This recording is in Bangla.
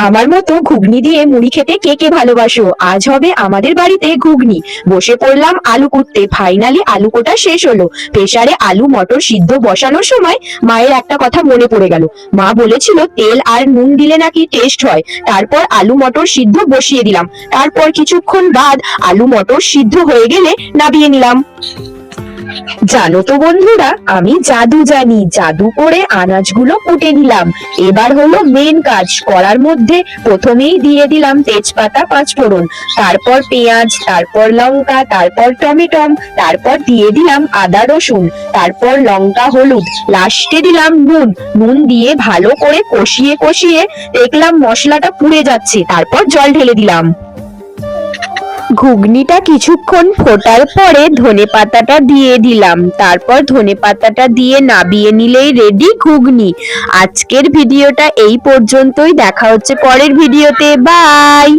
আমার মতো ঘুগনি দিয়ে মুড়ি খেতে কে কে ভালোবাসো? আজ হবে আমাদের বাড়িতে ঘুগনি। বসে পড়লাম আলু কুটতে। ফাইনালি আলু কোটা শেষ হলো। প্রেসারে আলু মটর সিদ্ধ বসানোর সময় মায়ের একটা কথা মনে পড়ে গেল। মা বলেছিল তেল আর নুন দিলে নাকি টেস্ট হয়। তারপর আলু মটর সিদ্ধ বসিয়ে দিলাম। তারপর কিছুক্ষণ বাদ আলু মটর সিদ্ধ হয়ে গেলে নামিয়ে নিলাম। জানো তো বন্ধুরা, আমি জাদু জানি। জাদু করে আনাজগুলো কুটে নিলাম। এবার হলো মেন কাজ। কড়ার মধ্যে প্রথমেই দিয়ে দিলাম তেজপাতা, পাঁচফোড়ন, তারপর পেঁয়াজ, তারপর লঙ্কা, তারপর টমেটো, তারপর দিয়ে দিলাম আদা রসুন, তারপর লঙ্কা হলুদ, লাস্টে দিলাম নুন। নুন দিয়ে ভালো করে কষিয়ে কষিয়ে দেখলাম মশলাটা পুড়ে যাচ্ছে, তারপর জল ঢেলে দিলাম। ঘুগনিটা কিছুক্ষণ ফোটার পরে ধনেপাতাটা দিয়ে দিলাম। তারপর ধনেপাতাটা দিয়ে নাবিয়ে নিলেই রেডি ঘুগনি। আজকের ভিডিওটা এই পর্যন্তই। দেখা হচ্ছে পরের ভিডিওতে। বাই।